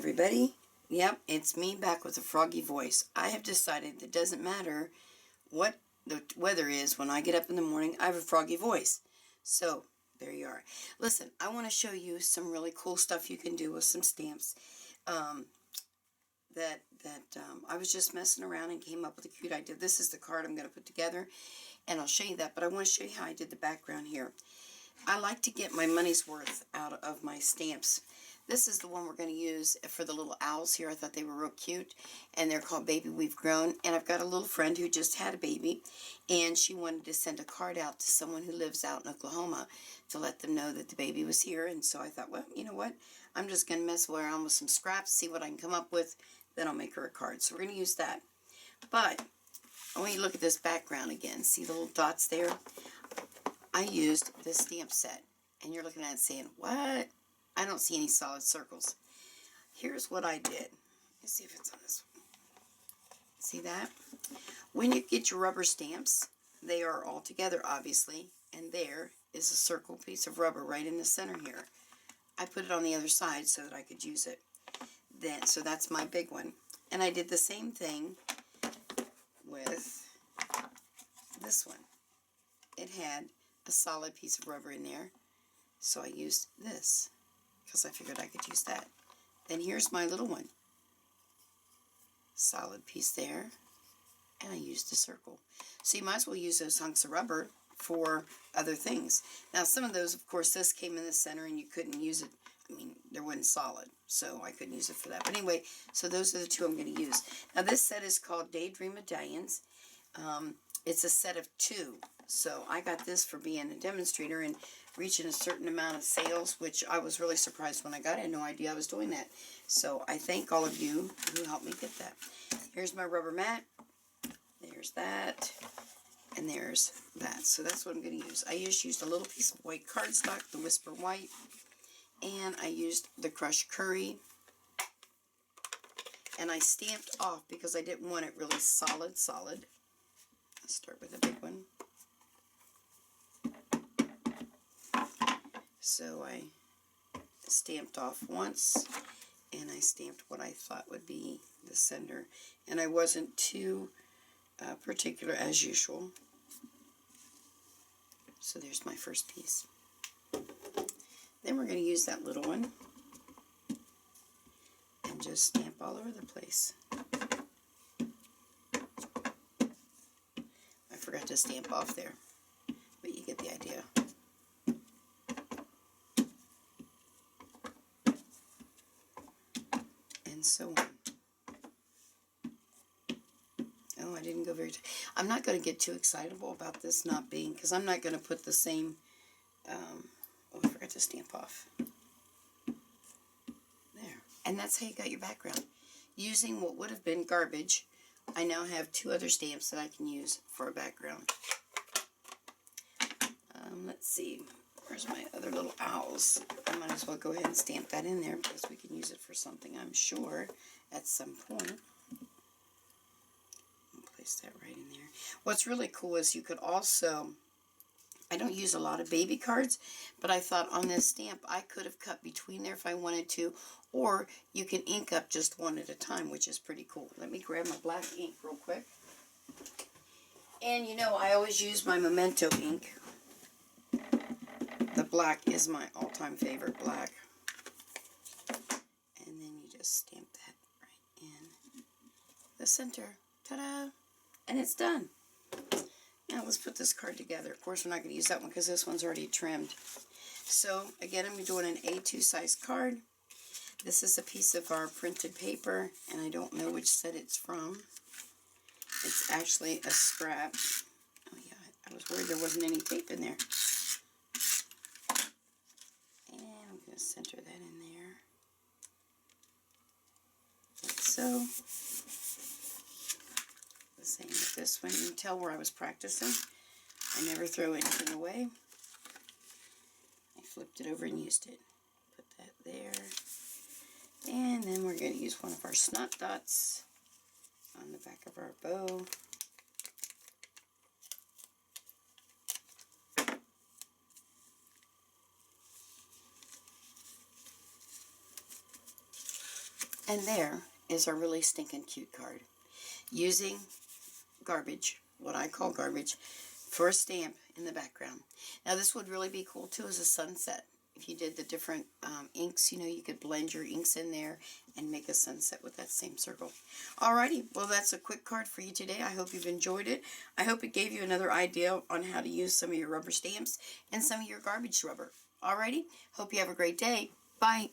everybody. Yep, it's me back with a froggy voice. I have decided it doesn't matter what the weather is. When I get up in the morning, I have a froggy voice. So, there you are. Listen, I want to show you some really cool stuff you can do with some stamps. I was just messing around and came up with a cute idea. This is the card I'm going to put together, and I'll show you that. But I want to show you how I did the background here. I like to get my money's worth out of my stamps. This is the one we're going to use for the little owls here. I thought they were real cute, and they're called Baby We've Grown. And I've got a little friend who just had a baby, and she wanted to send a card out to someone who lives out in Oklahoma to let them know that the baby was here. And so I thought, well, you know what? I'm just going to mess around with some scraps, see what I can come up with, then I'll make her a card. So we're going to use that. But I want you to look at this background again. See the little dots there? I used this stamp set, and you're looking at it saying, what? I don't see any solid circles. Here's what I did. Let's see if it's on this one. See that? When you get your rubber stamps, they are all together, obviously, and there is a circle piece of rubber right in the center here. I put it on the other side so that I could use it. So that's my big one. And I did the same thing with this one. It had a solid piece of rubber in there, so I used this because I figured I could use that. Then here's my little one. Solid piece there, and I used a circle. So you might as well use those hunks of rubber for other things. Now some of those, of course, this came in the center and you couldn't use it. I mean, there wasn't solid, so I couldn't use it for that. But anyway, so those are the two I'm going to use. Now this set is called Daydream Medallions. It's a set of 2. So I got this for being a demonstrator and reaching a certain amount of sales, which I was really surprised when I got it. I had no idea I was doing that. So I thank all of you who helped me get that. Here's my rubber mat. There's that. And there's that. So that's what I'm going to use. I just used a little piece of white cardstock, the Whisper White. And I used the crushed curry. And I stamped off because I didn't want it really solid. Let's start with a big one. So I stamped off once, and I stamped what I thought would be the center. And I wasn't too particular as usual. So there's my first piece. Then we're going to use that little one and just stamp all over the place. I forgot to stamp off there, but you get the idea. And so on. Oh, I didn't go very... I'm not going to get too excitable about this not being, because I'm not going to put the same... oh, I forgot to stamp off. There. And that's how you got your background. Using what would have been garbage, I now have 2 other stamps that I can use for a background. Let's see. Where's my other little owls? I might as well go ahead and stamp that in there because we can use it for something, I'm sure, at some point. I'll place that right in there. What's really cool is you could also... I don't use a lot of baby cards, but I thought on this stamp I could have cut between there if I wanted to, or you can ink up just one at a time, which is pretty cool. Let me grab my black ink real quick. And you know, I always use my Memento ink. The black is my all-time favorite black. And then you just stamp that right in the center. Ta-da! And it's done. Now let's put this card together. Of course, we're not going to use that one because this one's already trimmed. So, again, I'm doing an A2 size card. This is a piece of our printed paper, and I don't know which set it's from. It's actually a scrap. Oh, yeah, I was worried there wasn't any tape in there. And I'm going to center that in there. Like so. The same with this one. You can tell where I was practicing. I never throw anything away. I flipped it over and used it. Put that there. And then we're going to use one of our snot dots on the back of our bow. And there is our really stinking cute card. Using garbage, what I call garbage, for a stamp in the background. Now this would really be cool too as a sunset. If you did the different inks, you know, you could blend your inks in there and make a sunset with that same circle. Alrighty, well that's a quick card for you today. I hope you've enjoyed it. I hope it gave you another idea on how to use some of your rubber stamps and some of your garbage rubber. Alrighty, hope you have a great day. Bye.